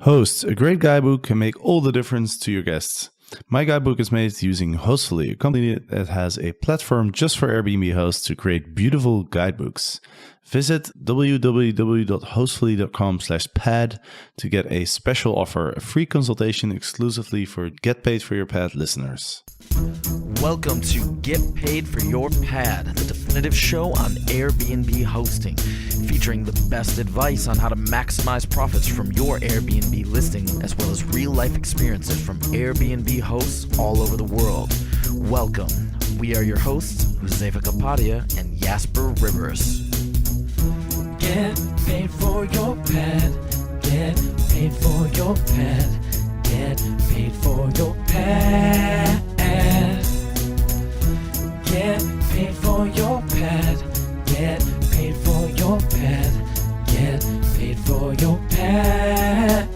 Hosts, a great guidebook can make all the difference to your guests. My guidebook is made using Hostfully, a company that has a platform just for Airbnb hosts to create beautiful guidebooks. Visit www.hostfully.com/pad to get a special offer, a free consultation exclusively for Get Paid for Your Pad listeners. Welcome to Get Paid for Your Pad, the definitive show on Airbnb hosting, featuring the best advice on how to maximize profits from your Airbnb listing, as well as real-life experiences from Airbnb hosts all over the world. Welcome. We are your hosts, Josefa Kapadia and Jasper Rivers. Get paid for your pad. Get paid for your pad. Get paid for your pad. Get paid for your pad. Get paid for your pad. Get paid for your pad.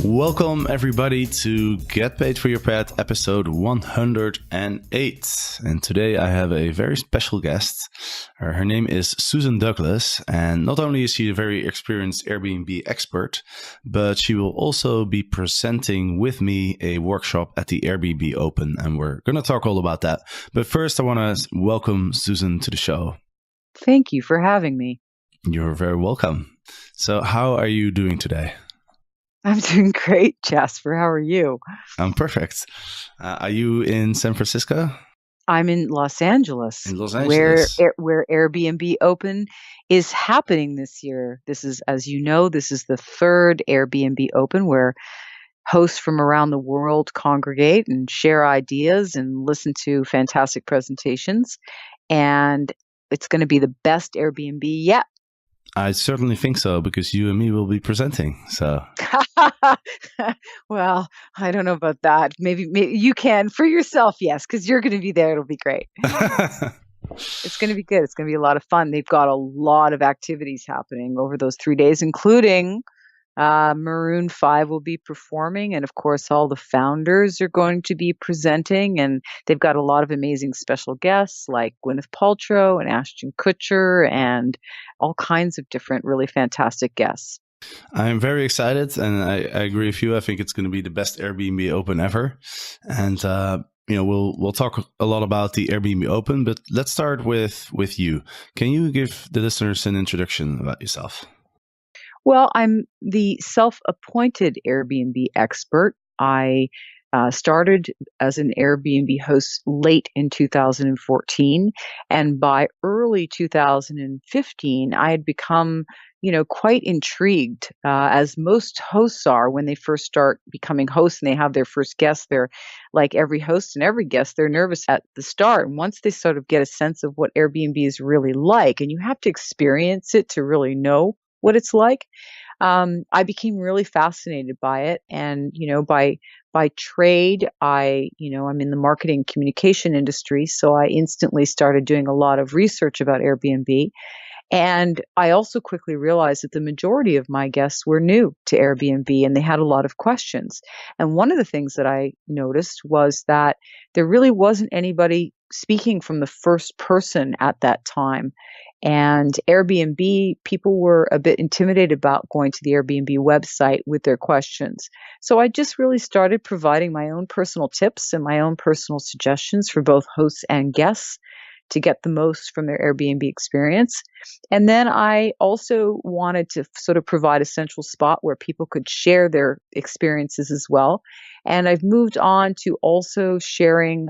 Welcome everybody to Get Paid for Your Pad episode 108. And today I have a very special guest. Her name is Susan Douglas, and not only is she a very experienced Airbnb expert, but she will also be presenting with me a workshop at the Airbnb Open, and we're going to talk all about that. But first I want to welcome Susan to the show. Thank you for having me. You're very welcome. So how are you doing today? I'm doing great, Jasper. How are you? I'm perfect. Are you in San Francisco? I'm in Los Angeles. In Los Angeles. Where Airbnb Open is happening this year. This is, as you know, this is the third Airbnb Open where hosts from around the world congregate and share ideas and listen to fantastic presentations. And it's going to be the best Airbnb yet. I certainly think so, because you and me will be presenting. So, well, I don't know about that. Maybe you can for yourself, yes, because you're going to be there. It'll be great. It's going to be good. It's going to be a lot of fun. They've got a lot of activities happening over those 3 days, including Maroon 5 will be performing. And of course, all the founders are going to be presenting. And they've got a lot of amazing special guests like Gwyneth Paltrow and Ashton Kutcher and all kinds of different really fantastic guests. I'm very excited, and I agree with you. I think it's going to be the best Airbnb Open ever. And we'll talk a lot about the Airbnb Open, but let's start with you. Can you give the listeners an introduction about yourself? Well, I'm the self-appointed Airbnb expert. I started as an Airbnb host late in 2014, and by early 2015, I had become, quite intrigued, as most hosts are when they first start becoming hosts and they have their first guests. They're like every host and every guest, they're nervous at the start. And once they sort of get a sense of what Airbnb is really like, and you have to experience it to really know what it's like, I became really fascinated by it. And, by trade, I'm in the marketing communication industry. So I instantly started doing a lot of research about Airbnb. And I also quickly realized that the majority of my guests were new to Airbnb and they had a lot of questions. And one of the things that I noticed was that there really wasn't anybody speaking from the first person at that time. And Airbnb, people were a bit intimidated about going to the Airbnb website with their questions. So I just really started providing my own personal tips and my own personal suggestions for both hosts and guests to get the most from their Airbnb experience. And then I also wanted to sort of provide a central spot where people could share their experiences as well. And I've moved on to also sharing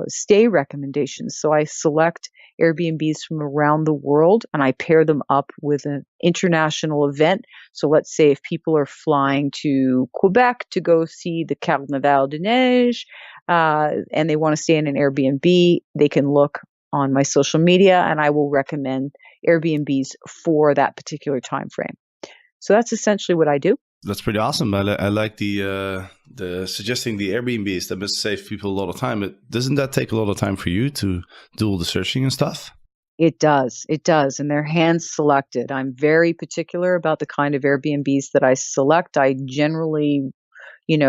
stay recommendations. So I select Airbnbs from around the world and I pair them up with an international event. So let's say if people are flying to Quebec to go see the Carnaval de Neige and they want to stay in an Airbnb, they can look on my social media and I will recommend Airbnbs for that particular time frame. So that's essentially what I do. That's pretty awesome. I like the suggesting the Airbnbs. That must save people a lot of time. But doesn't that take a lot of time for you to do all the searching and stuff? It does. And they're hand selected. I'm very particular about the kind of Airbnbs that I select. I generally,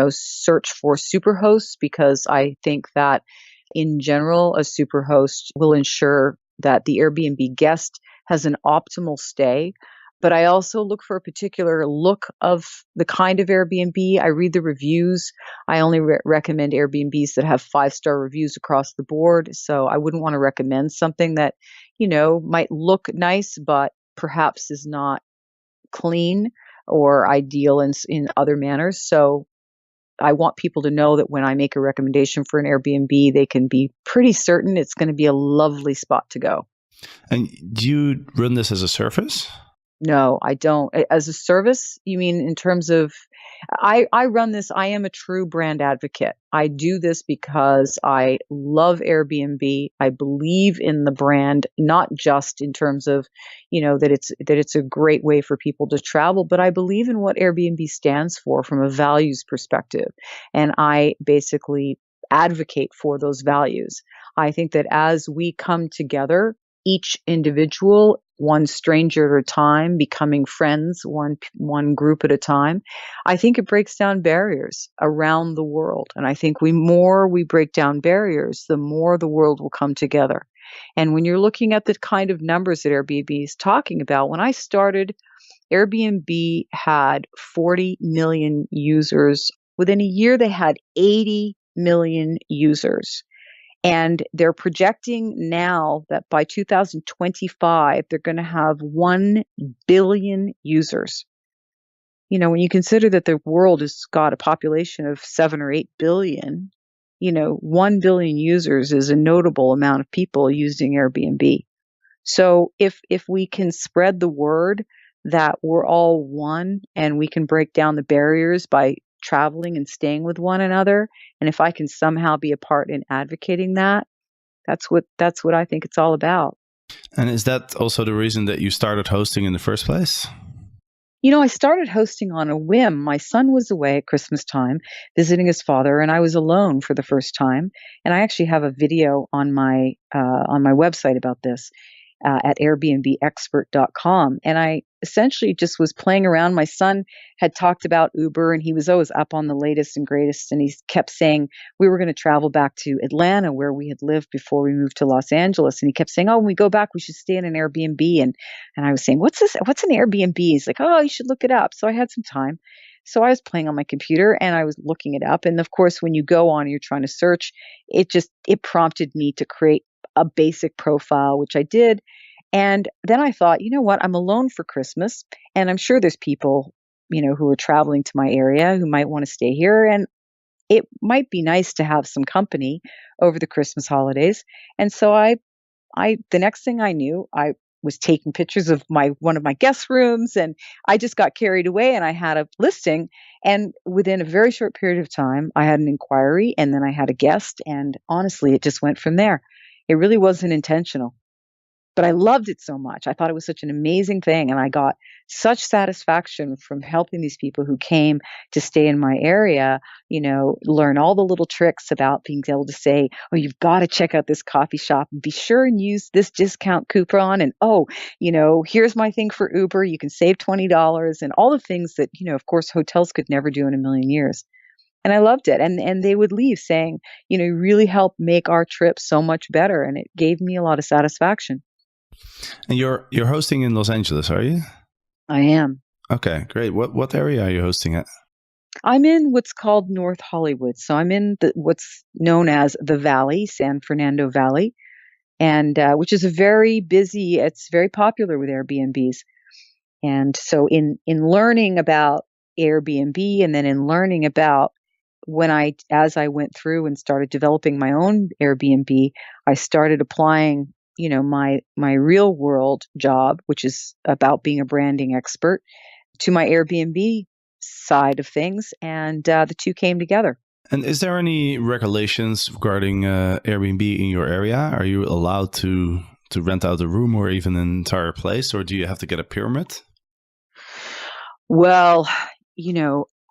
search for superhosts because I think that in general, a superhost will ensure that the Airbnb guest has an optimal stay but I also look for a particular look of the kind of Airbnb. I read the reviews. I only recommend Airbnbs that have 5-star reviews across the board. So I wouldn't want to recommend something that, might look nice, but perhaps is not clean or ideal in other manners. So I want people to know that when I make a recommendation for an Airbnb, they can be pretty certain it's going to be a lovely spot to go. And do you run this as a service? No, I don't. As a service, you mean in terms of, I run this, I am a true brand advocate. I do this because I love Airbnb. I believe in the brand, not just in terms of, that it's a great way for people to travel, but I believe in what Airbnb stands for from a values perspective. And I basically advocate for those values. I think that as we come together, each individual, one stranger at a time, becoming friends, one group at a time, I think it breaks down barriers around the world. And I think more we break down barriers, the more the world will come together. And when you're looking at the kind of numbers that Airbnb is talking about, when I started, Airbnb had 40 million users. Within a year, they had 80 million users. And they're projecting now that by 2025, they're going to have 1 billion users. When you consider that the world has got a population of 7 or 8 billion, 1 billion users is a notable amount of people using Airbnb. So if we can spread the word that we're all one and we can break down the barriers by traveling and staying with one another, and if I can somehow be a part in advocating that, that's what I think it's all about. And is that also the reason that you started hosting in the first place? I started hosting on a whim. My son was away at Christmas time visiting his father, and I was alone for the first time. And I actually have a video on my website about this. At airbnbexpert.com. And I essentially just was playing around. My son had talked about Uber, and he was always up on the latest and greatest. And he kept saying we were going to travel back to Atlanta, where we had lived before we moved to Los Angeles. And he kept saying, oh, when we go back, we should stay in an Airbnb. And I was saying, what's this? What's an Airbnb? He's like, oh, you should look it up. So I had some time. So I was playing on my computer and I was looking it up. And of course, when you go on and you're trying to search, it prompted me to create a basic profile, which I did. And then I thought, you know what, I'm alone for Christmas, and I'm sure there's people, who are traveling to my area who might want to stay here. And it might be nice to have some company over the Christmas holidays. And so the next thing I knew, I was taking pictures of one of my guest rooms, and I just got carried away and I had a listing. And within a very short period of time, I had an inquiry and then I had a guest. And honestly, it just went from there. It really wasn't intentional, but I loved it so much. I thought it was such an amazing thing. And I got such satisfaction from helping these people who came to stay in my area, learn all the little tricks about being able to say, oh, you've got to check out this coffee shop and be sure and use this discount coupon. And, here's my thing for Uber. You can save $20 and all the things that, of course, hotels could never do in a million years. And I loved it. And they would leave saying, you really helped make our trip so much better. And it gave me a lot of satisfaction. And you're hosting in Los Angeles, are you? I am. Okay, great. What area are you hosting at? I'm in what's called North Hollywood. So I'm in what's known as the Valley, San Fernando Valley, and which is it's very popular with Airbnbs. And so in learning about Airbnb and then in learning about as I went through and started developing my own Airbnb, I started applying, my real world job, which is about being a branding expert, to my Airbnb side of things. And the two came together. And is there any regulations regarding Airbnb in your area? Are you allowed to rent out a room or even an entire place, or do you have to get a permit? Well,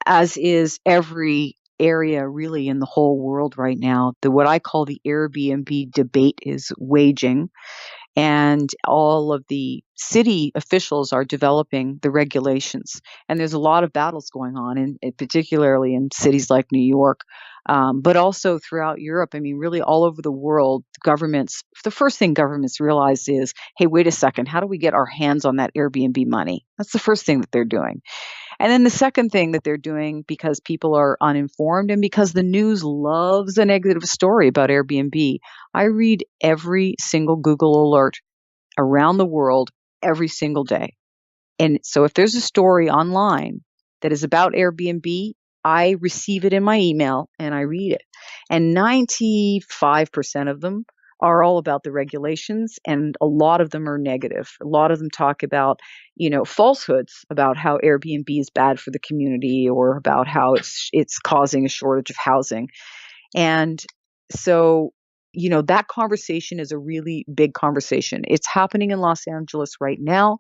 as is every area really in the whole world right now, what I call the Airbnb debate is waging. And all of the city officials are developing the regulations. And there's a lot of battles going on, particularly in cities like New York, but also throughout Europe. I mean, really all over the world, the first thing governments realize is, hey, wait a second, how do we get our hands on that Airbnb money? That's the first thing that they're doing. And then the second thing that they're doing, because people are uninformed and because the news loves a negative story about Airbnb, I read every single Google alert around the world every single day. And so if there's a story online that is about Airbnb, I receive it in my email and I read it. And 95% of them are all about the regulations, and a lot of them are negative. A lot of them talk about, falsehoods about how Airbnb is bad for the community or about how it's causing a shortage of housing. And so, that conversation is a really big conversation. It's happening in Los Angeles right now.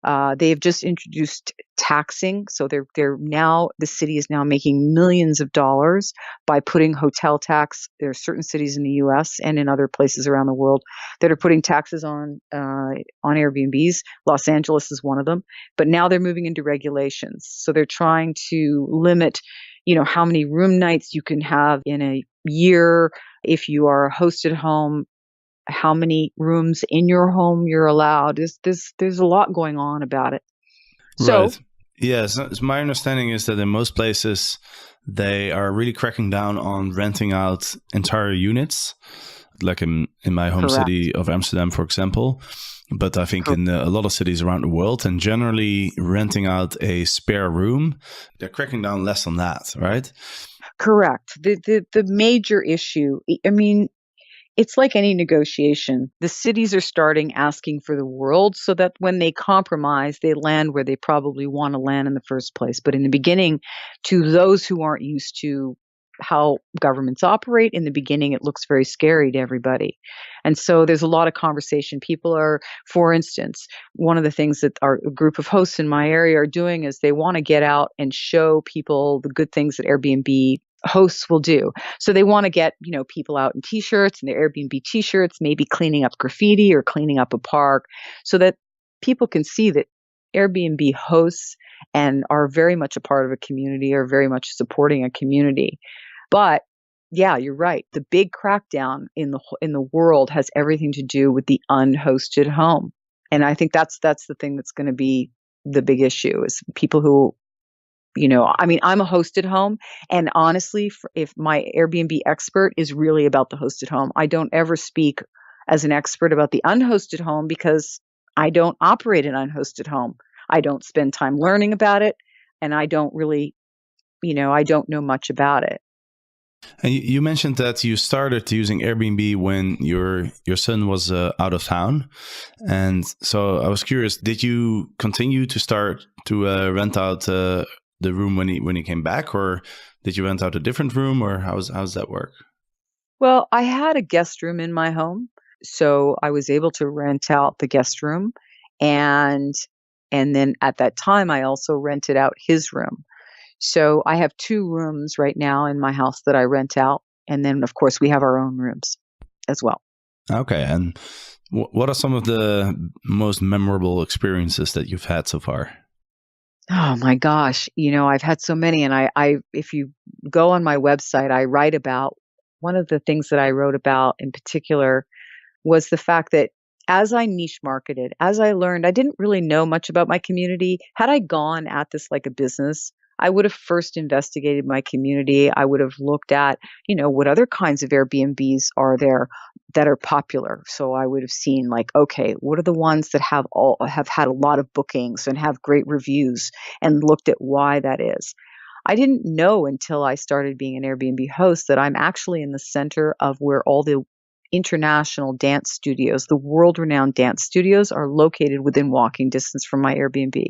They have just introduced taxing, so the city is now making millions of dollars by putting hotel tax. There are certain cities in the U.S. and in other places around the world that are putting taxes on Airbnbs. Los Angeles is one of them, but now they're moving into regulations. So they're trying to limit, how many room nights you can have in a year if you are a hosted home, how many rooms in your home you're allowed. There's a lot going on about it. So, right. Yes, my understanding is that in most places they are really cracking down on renting out entire units, like in my home correct. city of Amsterdam, for example. But I think in a lot of cities around the world, and generally renting out a spare room, they're cracking down less on that, right? Correct. The major issue, I mean, it's like any negotiation. The cities are starting asking for the world so that when they compromise, they land where they probably want to land in the first place. But in the beginning, to those who aren't used to how governments operate, in the beginning, it looks very scary to everybody. And so there's a lot of conversation. People are, for instance, one of the things that our group of hosts in my area are doing is they want to get out and show people the good things that Airbnb hosts will do. So they want to get, people out in t-shirts and their Airbnb t-shirts, maybe cleaning up graffiti or cleaning up a park so that people can see that Airbnb hosts and are very much a part of a community, are very much supporting a community. But yeah, you're right. The big crackdown in the world has everything to do with the unhosted home. And I think that's the thing that's going to be the big issue is people who, I'm a hosted home. And honestly, if my Airbnb expert is really about the hosted home, I don't ever speak as an expert about the unhosted home because I don't operate an unhosted home. I don't spend time learning about it. And I don't really, I don't know much about it. And you mentioned that you started using Airbnb when your son was out of town, and so I was curious: did you continue to start to rent out the room when he came back, or did you rent out a different room, or how's that work? Well, I had a guest room in my home, so I was able to rent out the guest room, and then at that time I also rented out his room. So I have 2 rooms right now in my house that I rent out. And then, of course, we have our own rooms as well. Okay. And what are some of the most memorable experiences that you've had so far? Oh my gosh. I've had so many. And I if you go on my website, I write about one of the things that I wrote about in particular was the fact that as I niche marketed, as I learned, I didn't really know much about my community. Had I gone at this like a business, I would have first investigated my community. I would have looked at, what other kinds of Airbnbs are there that are popular. So I would have seen like, okay, what are the ones that have had a lot of bookings and have great reviews, and looked at why that is. I didn't know until I started being an Airbnb host that I'm actually in the center of where all the international dance studios, the world-renowned dance studios, are located within walking distance from my Airbnb.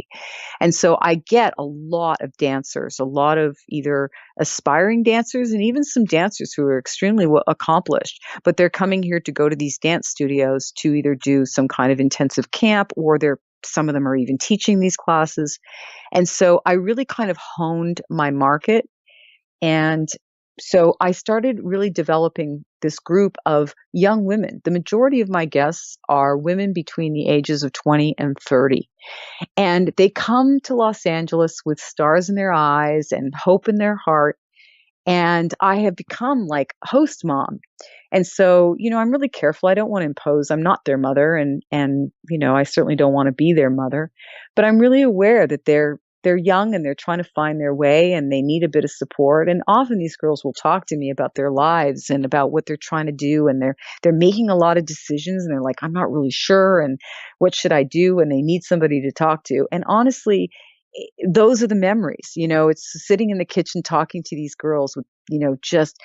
And so I get a lot of dancers, a lot of either aspiring dancers and even some dancers who are extremely accomplished, but they're coming here to go to these dance studios to either do some kind of intensive camp, or some of them are even teaching these classes. And so I really kind of honed my market. And so I started really developing this group of young women. The majority of my guests are women between the ages of 20 and 30. And they come to Los Angeles with stars in their eyes and hope in their heart. And I have become like host mom. And so, I'm really careful. I don't want to impose. I'm not their mother, and I certainly don't want to be their mother. But I'm really aware that they're young and they're trying to find their way and they need a bit of support. And often these girls will talk to me about their lives and about what they're trying to do, and they're making a lot of decisions, and they're like, I'm not really sure, and what should I do? And they need somebody to talk to. And honestly, those are the memories. It's sitting in the kitchen talking to these girls with, just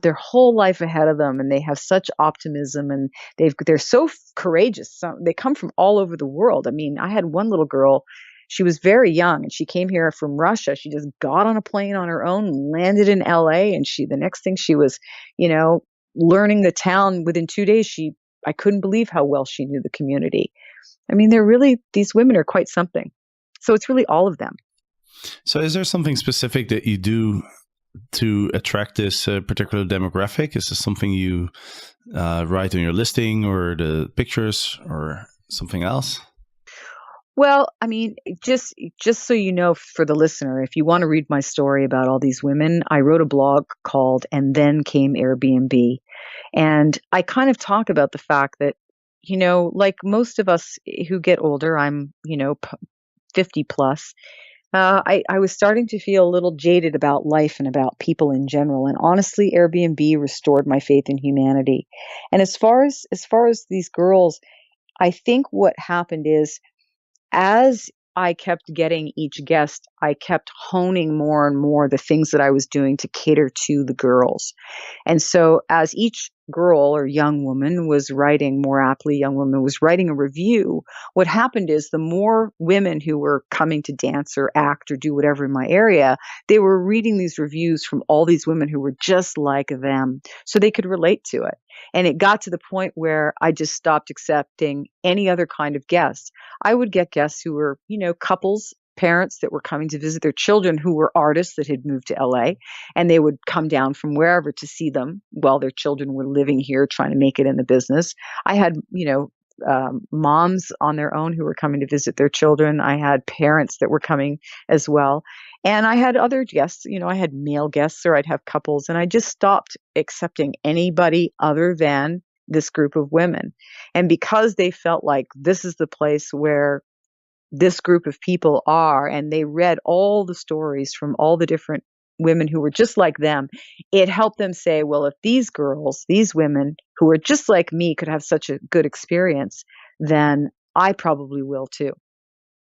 their whole life ahead of them, and they have such optimism, and they're so courageous. They come from all over the world. I mean, I had one little girl. She was very young, and she came here from Russia. She just got on a plane on her own, and landed in LA, and the next thing she was, learning the town within 2 days. I couldn't believe how well she knew the community. I mean, these women are quite something. So it's really all of them. So is there something specific that you do to attract this particular demographic? Is this something you write on your listing, or the pictures, or something else? Well, I mean, just so you know, for the listener, if you want to read my story about all these women, I wrote a blog called "And Then Came Airbnb." And I kind of talk about the fact that, like most of us who get older, I'm, 50 plus, I was starting to feel a little jaded about life and about people in general. And honestly, Airbnb restored my faith in humanity. And as far as these girls, I think what happened is, as I kept getting each guest, I kept honing more and more the things that I was doing to cater to the girls. And so as each girl or young woman was writing, more aptly, young woman was writing a review, what happened is the more women who were coming to dance or act or do whatever in my area, they were reading these reviews from all these women who were just like them, so they could relate to it. And it got to the point where I just stopped accepting any other kind of guests. I would get guests who were, couples, parents that were coming to visit their children who were artists that had moved to LA, and they would come down from wherever to see them while their children were living here trying to make it in the business. I had, moms on their own who were coming to visit their children. I had parents that were coming as well. And I had other guests, I had male guests, or I'd have couples, and I just stopped accepting anybody other than this group of women. And because they felt like this is the place where this group of people are, and they read all the stories from all the different women who were just like them, it helped them say, well, if these girls, these women who are just like me could have such a good experience, then I probably will too.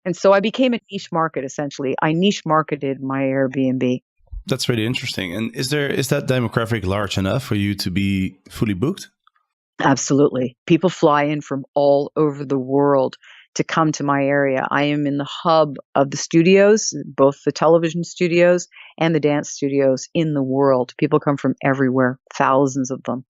And so I became a niche market, essentially. I niche marketed my Airbnb. That's really interesting. And is that demographic large enough for you to be fully booked? Absolutely. People fly in from all over the world to come to my area. I am in the hub of the studios, both the television studios and the dance studios in the world. People come from everywhere, thousands of them.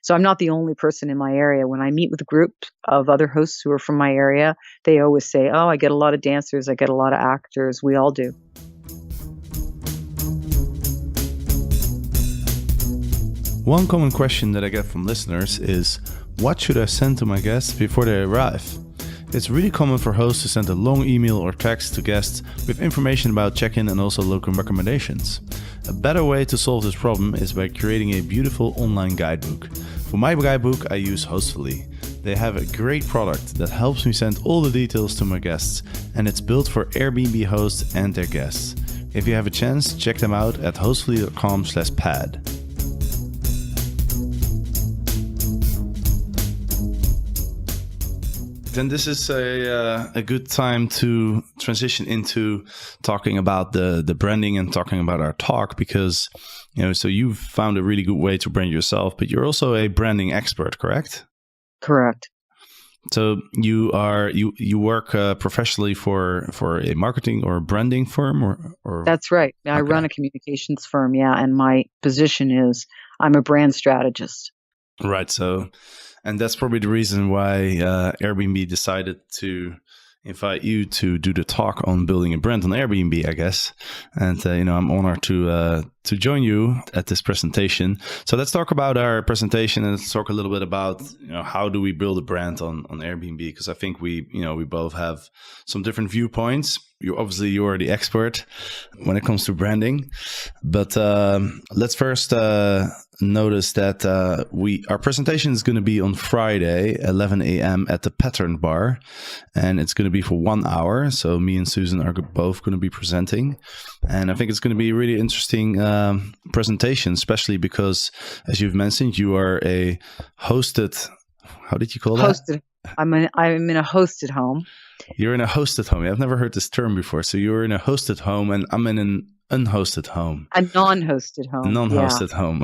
So I'm not the only person in my area. When I meet with a group of other hosts who are from my area, they always say, oh, I get a lot of dancers, I get a lot of actors. We all do. One common question that I get from listeners is, what should I send to my guests before they arrive? It's really common for hosts to send a long email or text to guests with information about check-in and also local recommendations. A better way to solve this problem is by creating a beautiful online guidebook. For my guidebook, I use Hostfully. They have a great product that helps me send all the details to my guests, and it's built for Airbnb hosts and their guests. If you have a chance, check them out at hostfully.com/pad. Then this is a good time to transition into talking about the branding and talking about our talk, because so you've found a really good way to brand yourself, but you're also a branding expert, correct? Correct. So you work professionally for a marketing or a branding firm, or That's right. I Okay. run a communications firm, and my position is I'm a brand strategist. Right. So, and that's probably the reason why Airbnb decided to invite you to do the talk on building a brand on Airbnb, I guess. And I'm honored to join you at this presentation. So let's talk about our presentation, and let's talk a little bit about how do we build a brand on Airbnb, because I think we both have some different viewpoints. You're the expert when it comes to branding, but let's first notice that our presentation is going to be on Friday, 11 a.m. at the Pattern Bar, and it's going to be for 1 hour. So me and Susan are both going to be presenting, and I think it's going to be a really interesting presentation, especially because, as you've mentioned, you are a hosted. How did you call that? Hosted. I'm in a hosted home. You're in a hosted home. I've never heard this term before. So you're in a hosted home, and I'm in an unhosted home. A non-hosted home. Non-hosted home.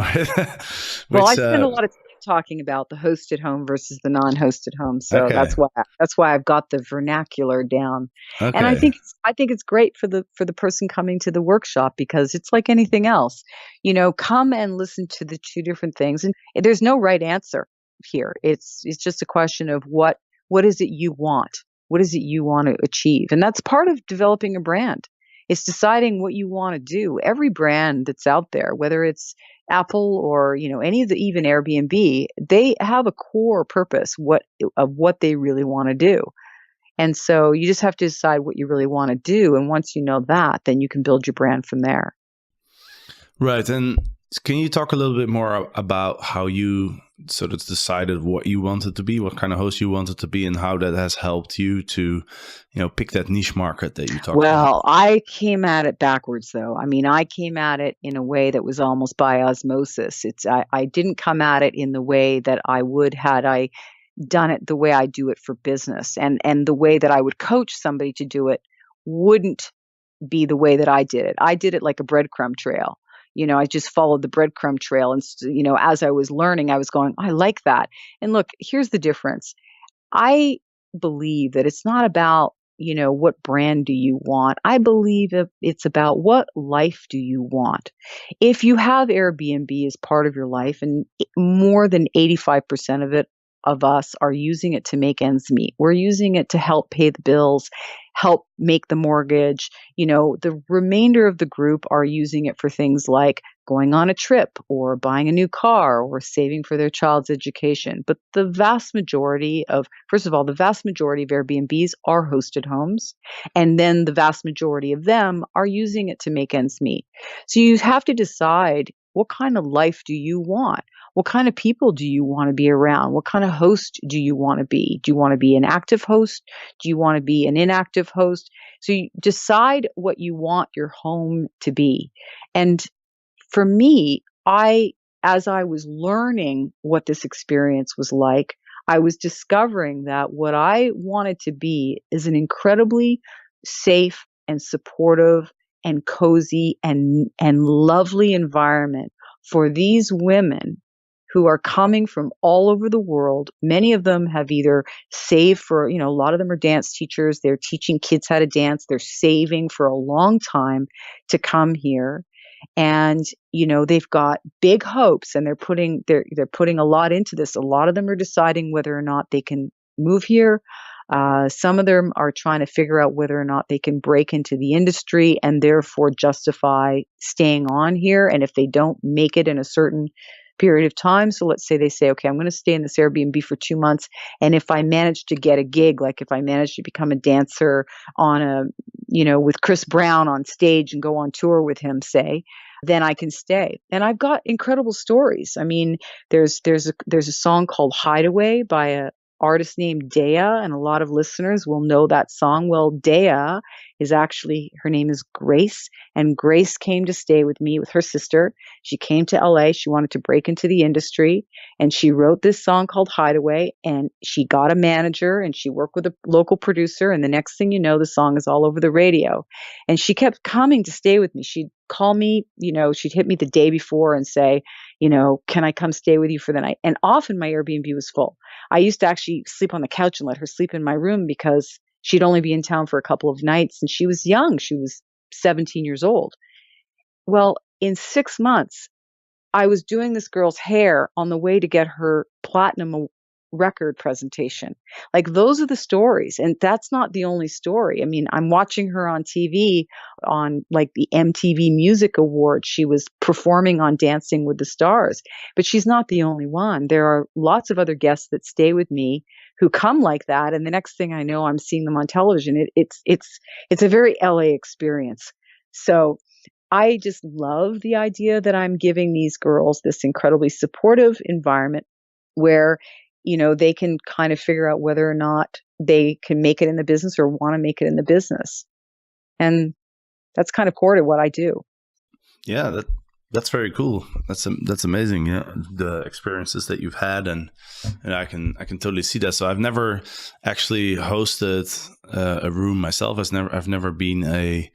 Well, I spend a lot of time talking about the hosted home versus the non-hosted home. So that's why I've got the vernacular down. Okay. And I think it's great for the person coming to the workshop, because it's like anything else. Come and listen to the two different things, and there's no right answer here. It's just a question of what is it you want? What is it you want to achieve? And that's part of developing a brand. It's deciding what you want to do. Every brand that's out there, whether it's Apple or any of the even Airbnb, they have a core purpose of what they really want to do. And so you just have to decide what you really want to do. And once you know that, then you can build your brand from there. Right. And can you talk a little bit more about how you sort of decided what you wanted to be, what kind of host you wanted to be, and how that has helped you to, pick that niche market that you talked about? Well, I came at it backwards, though. I mean, I came at it in a way that was almost by osmosis. I didn't come at it in the way that I would had I done it the way I do it for business, and the way that I would coach somebody to do it wouldn't be the way that I did it. I did it like a breadcrumb trail. I just followed the breadcrumb trail. And, as I was learning, I was going, I like that. And look, here's the difference. I believe that it's not about, what brand do you want? I believe it's about what life do you want? If you have Airbnb as part of your life, and more than 85% of us are using it to make ends meet. We're using it to help pay the bills, help make the mortgage. The remainder of the group are using it for things like going on a trip or buying a new car or saving for their child's education. But the vast majority of Airbnbs are hosted homes. And then the vast majority of them are using it to make ends meet. So you have to decide, what kind of life do you want? What kind of people do you want to be around? What kind of host do you want to be? Do you want to be an active host? Do you want to be an inactive host? So you decide what you want your home to be. And for me, as I was learning what this experience was like, I was discovering that what I wanted to be is an incredibly safe and supportive and cozy and lovely environment for these women who are coming from all over the world. Many of them have either saved for, a lot of them are dance teachers. They're teaching kids how to dance. They're saving for a long time to come here. And, they've got big hopes, and they're putting a lot into this. A lot of them are deciding whether or not they can move here. Some of them are trying to figure out whether or not they can break into the industry and therefore justify staying on here. And if they don't make it in a certain period of time, so let's say they say, okay, I'm going to stay in this Airbnb for 2 months, and if I manage to get a gig, like if I manage to become a dancer on with Chris Brown on stage and go on tour with him, say, then I can stay. And I've got incredible stories. I mean, there's a song called Hideaway by a artist named Dea, and a lot of listeners will know that song. Well, Dea is actually, her name is Grace, and Grace came to stay with me with her sister. She came to LA. She wanted to break into the industry, and she wrote this song called Hideaway, and she got a manager, and she worked with a local producer, and the next thing you know, the song is all over the radio. And she kept coming to stay with me. She'd call me, she'd hit me the day before and say, can I come stay with you for the night? And often my Airbnb was full. I used to actually sleep on the couch and let her sleep in my room because she'd only be in town for a couple of nights, and she was young. She was 17 years old. Well, in 6 months, I was doing this girl's hair on the way to get her platinum record presentation. Like those are the stories. And that's not the only story. I mean, I'm watching her on TV on like the MTV Music Awards. She was performing on Dancing with the Stars, but she's not the only one. There are lots of other guests that stay with me who come like that. And the next thing I know, I'm seeing them on television. It's a very LA experience. So I just love the idea that I'm giving these girls this incredibly supportive environment where, they can kind of figure out whether or not they can make it in the business or want to make it in the business. And that's kind of core to what I do. Yeah, that's very cool. That's amazing. Yeah, the experiences that you've had, and I can totally see that. So I've never actually hosted a room myself. I've never been a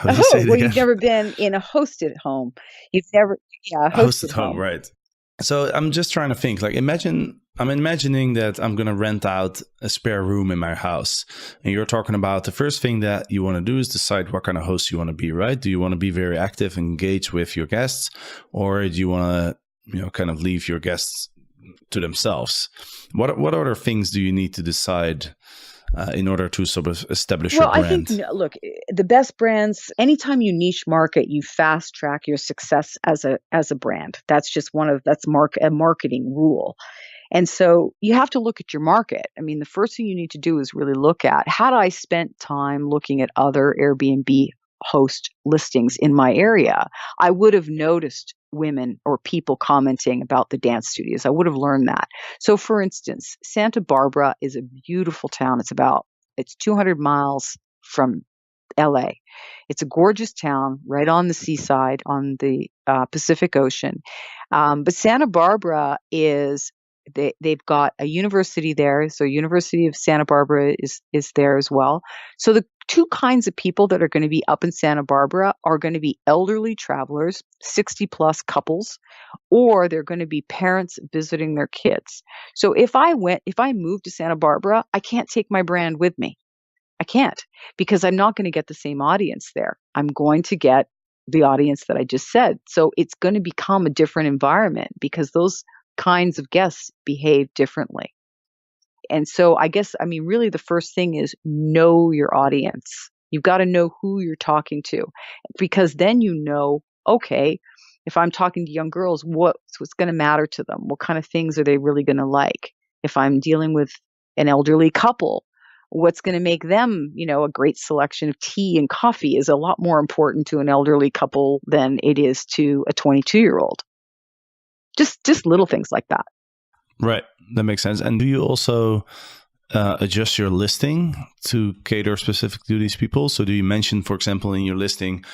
You've never been in a hosted home. You've never, a hosted home, right? So I'm just trying to think. Like, I'm imagining that I'm going to rent out a spare room in my house, and you're talking about the first thing that you want to do is decide what kind of host you want to be, right? Do you want to be very active, engage with your guests, or do you want to, kind of leave your guests to themselves? What other things do you need to decide in order to sort of establish your brand? Well, I think, look, the best brands, anytime you niche market, you fast track your success as a brand. That's just a marketing rule. And so you have to look at your market. I mean, the first thing you need to do is really look at, had I spent time looking at other Airbnb host listings in my area, I would have noticed women or people commenting about the dance studios. I would have learned that. So for instance, Santa Barbara is a beautiful town. It's 200 miles from LA. It's a gorgeous town right on the seaside on the Pacific Ocean. But Santa Barbara they've got a university there. So University of Santa Barbara is there as well. So the two kinds of people that are going to be up in Santa Barbara are going to be elderly travelers, 60 plus couples, or they're going to be parents visiting their kids. So if I moved to Santa Barbara, I can't take my brand with me. I can't, because I'm not going to get the same audience there. I'm going to get the audience that I just said. So it's going to become a different environment because those kinds of guests behave differently. And so really the first thing is know your audience. You've got to know who you're talking to, because then okay, if I'm talking to young girls, what's going to matter to them? What kind of things are they really going to like? If I'm dealing with an elderly couple, what's going to make them, a great selection of tea and coffee is a lot more important to an elderly couple than it is to a 22-year-old. Just little things like that. Right. That makes sense. And do you also adjust your listing to cater specifically to these people? So do you mention, for example, in your listing,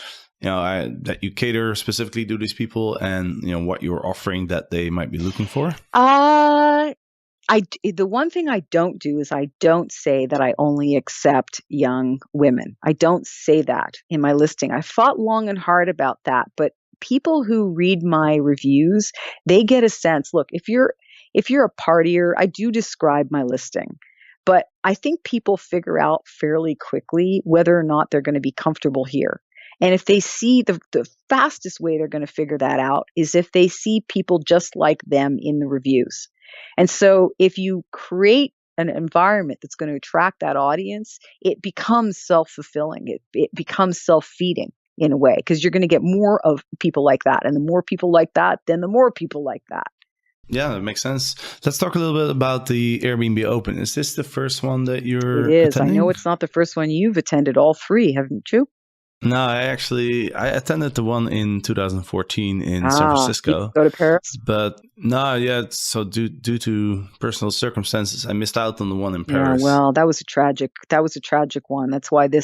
that you cater specifically to these people and, what you're offering that they might be looking for? The one thing I don't do is I don't say that I only accept young women. I don't say that in my listing. I fought long and hard about that, but people who read my reviews, they get a sense. Look, if you're a partier, I do describe my listing, but I think people figure out fairly quickly whether or not they're going to be comfortable here. And if they see the fastest way they're going to figure that out is if they see people just like them in the reviews. And so if you create an environment that's going to attract that audience, it becomes self-fulfilling. It becomes self-feeding in a way, because you're going to get more of people like that. And the more people like that, then the more people like that. Yeah, that makes sense. Let's talk a little bit about the Airbnb Open. Is this the first one that you're It is. attending? I know it's not the first one. You've attended all three, haven't you? No, I attended the one in 2014 in San Francisco. Did you go to Paris? But no, yeah. So due to personal circumstances, I missed out on the one in Paris. Yeah, well, that was a tragic one. That's why the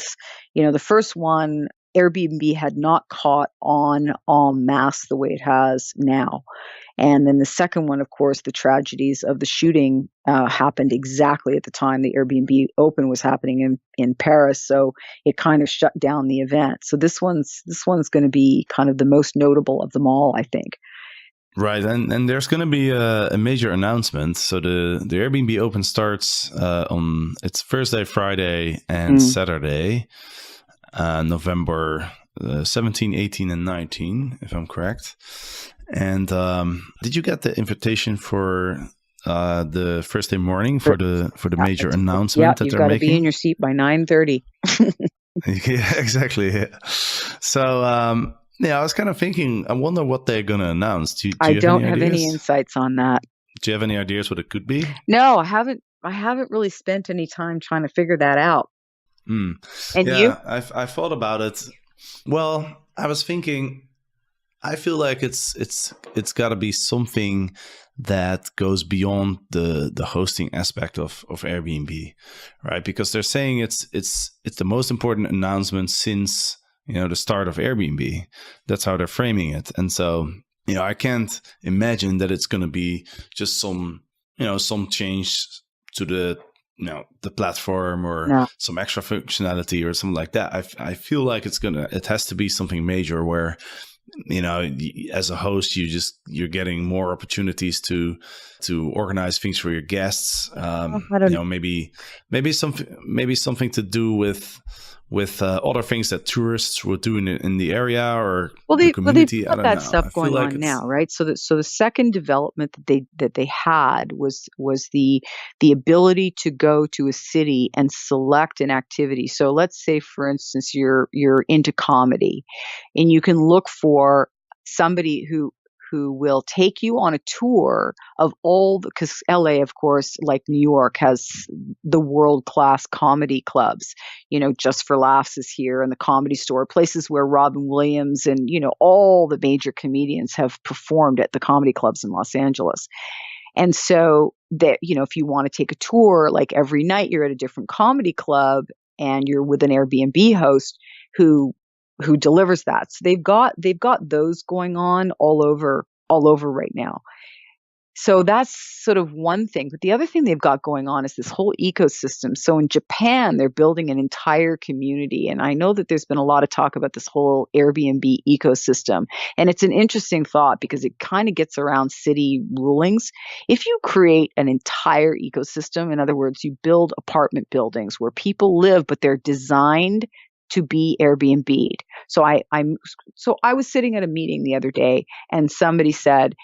first one, Airbnb had not caught on en masse the way it has now. And then the second one, of course, the tragedies of the shooting happened exactly at the time the Airbnb Open was happening in Paris. So it kind of shut down the event. So this one's going to be kind of the most notable of them all, I think. Right, and there's going to be a major announcement. So the Airbnb Open starts on it's Thursday, Friday, and Saturday, November 17, 18, and 19, if I'm correct. And did you get the invitation for the Thursday morning for the major Yeah, announcement that you've they're got to be in making. your seat by 9:30. Yeah, exactly. Yeah. So, I was kind of thinking, I wonder what they're going to announce. Do I you have don't any have any ideas? insights on that. Do you have any ideas what it could be? No, I haven't. I haven't really spent any time trying to figure that out. Hmm. And you? Yeah, I thought about it. Well, I was thinking, I feel like it's got to be something that goes beyond the hosting aspect of Airbnb, right? Because they're saying it's the most important announcement since the start of Airbnb. That's how they're framing it, and so I can't imagine that it's going to be just some change to the platform or No. some extra functionality or something like that. I feel like it has to be something major where as a host, you're getting more opportunities to organize things for your guests. I don't. Maybe something to do with other things that tourists would do in the area or the They've community. I got don't that know. stuff I feel going like on it's now, right? So the second development that they had was the ability to go to a city and select an activity. So let's say, for instance, you're into comedy, and you can look for somebody who will take you on a tour of because LA, of course, like New York, has the world-class comedy clubs. Just for Laughs is here, and the Comedy Store, places where Robin Williams and, all the major comedians have performed at the comedy clubs in Los Angeles. And so that, if you want to take a tour, like every night you're at a different comedy club and you're with an Airbnb host who delivers that. So they've got those going on all over right now. So that's sort of one thing. But the other thing they've got going on is this whole ecosystem. So in Japan, they're building an entire community. And I know that there's been a lot of talk about this whole Airbnb ecosystem. And it's an interesting thought because it kind of gets around city rulings. If you create an entire ecosystem, in other words, you build apartment buildings where people live, but they're designed to be Airbnb'd. So I was sitting at a meeting the other day and somebody said,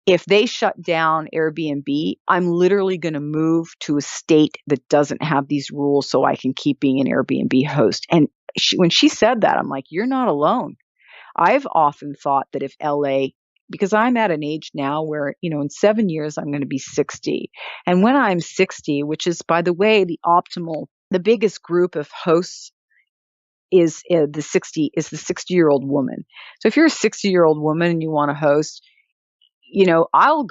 if they shut down Airbnb, I'm literally going to move to a state that doesn't have these rules so I can keep being an Airbnb host. And when she said that, I'm like, you're not alone. I've often thought that if LA, because I'm at an age now where, in 7 years, I'm going to be 60. And when I'm 60, which is, by the way, the biggest group of hosts is the 60-year-old woman. So if you're a 60-year-old woman and you want to host, I'll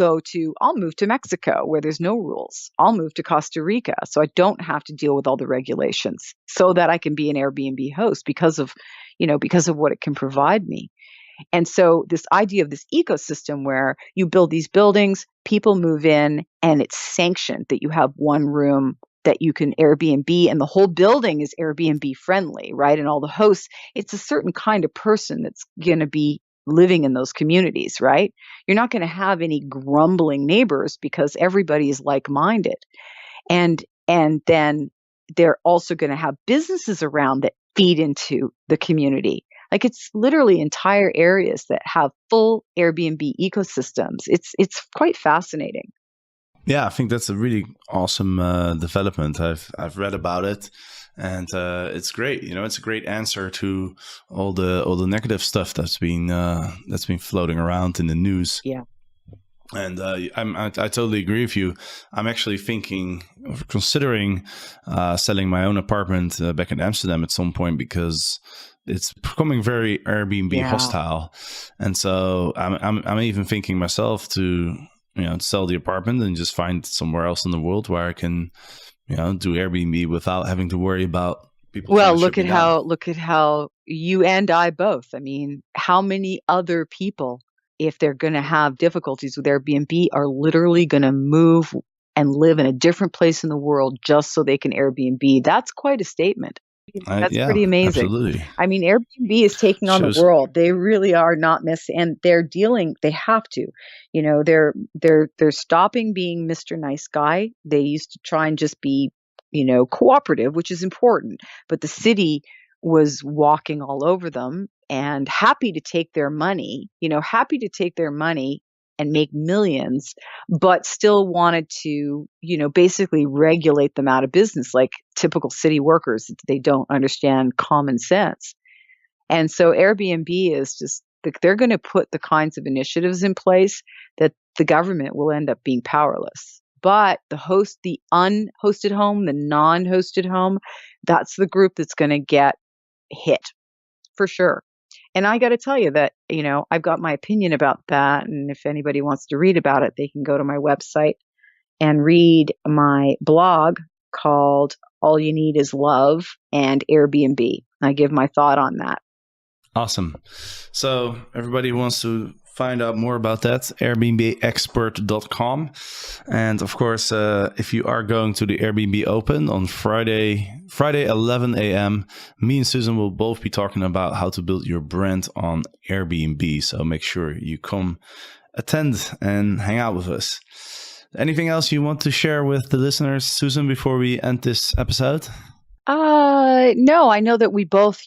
move to Mexico where there's no rules. I'll move to Costa Rica so I don't have to deal with all the regulations so that I can be an Airbnb host because of what it can provide me. And so this idea of this ecosystem where you build these buildings, people move in, and it's sanctioned that you have one room that you can Airbnb, and the whole building is Airbnb friendly, right? And all the hosts, it's a certain kind of person that's going to be living in those communities, right? You're not going to have any grumbling neighbors because everybody is like-minded. And then they're also going to have businesses around that feed into the community. Like it's literally entire areas that have full Airbnb ecosystems. It's quite fascinating. Yeah, I think that's a really awesome development. I've read about it, and it's great. It's a great answer to all the negative stuff that's been floating around in the news. Yeah. And I totally agree with you. I'm actually considering selling my own apartment back in Amsterdam at some point because it's becoming very Airbnb hostile, and so I'm even thinking myself to sell the apartment and just find somewhere else in the world where I can do Airbnb without having to worry about people. Well, look at how you and I both. I mean, how many other people, if they're going to have difficulties with Airbnb, are literally going to move and live in a different place in the world just so they can Airbnb? That's quite a statement. That's pretty amazing. Absolutely. I mean, Airbnb is taking on the world. They really are not missing, and they have to. They're stopping being Mr. Nice Guy. They used to try and just be, cooperative, which is important. But the city was walking all over them and happy to take their money, and make millions, but still wanted to, basically regulate them out of business like typical city workers. They don't understand common sense. And so Airbnb is just, they're going to put the kinds of initiatives in place that the government will end up being powerless. But the unhosted home, the non-hosted home, that's the group that's going to get hit for sure. And I got to tell you that, I've got my opinion about that. And if anybody wants to read about it, they can go to my website and read my blog called All You Need Is Love and Airbnb. I give my thought on that. Awesome. So everybody who wants to find out more about that, airbnbexpert.com. And of course, if you are going to the Airbnb Open on Friday 11 a.m., me and Susan will both be talking about how to build your brand on Airbnb. So make sure you come attend and hang out with us. Anything else you want to share with the listeners, Susan, before we end this episode? No, I know that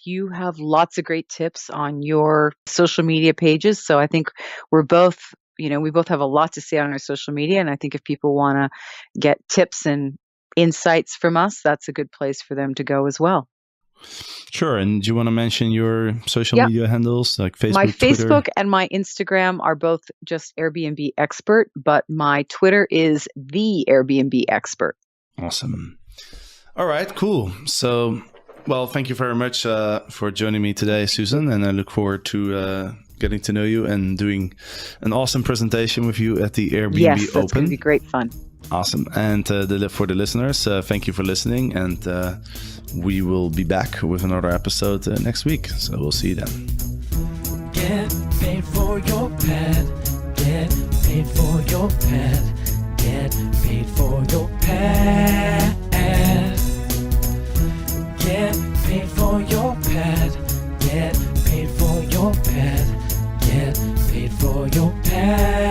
you have lots of great tips on your social media pages. So I think we both have a lot to say on our social media. And I think if people want to get tips and insights from us, that's a good place for them to go as well. Sure. And do you want to mention your social media handles like Facebook, My Twitter? Facebook and my Instagram are both just Airbnb Expert, but my Twitter is the Airbnb Expert. Awesome. All right, cool. So, well, thank you very much for joining me today, Susan. And I look forward to getting to know you and doing an awesome presentation with you at the Airbnb Open. Yes, that's going to be great fun. Awesome. And for the listeners, thank you for listening. And we will be back with another episode next week. So we'll see you then. Get paid for your pad. Get paid for your pad. Get paid for your pad. Get paid for your pad. Get paid for your pad. Get paid for your pad.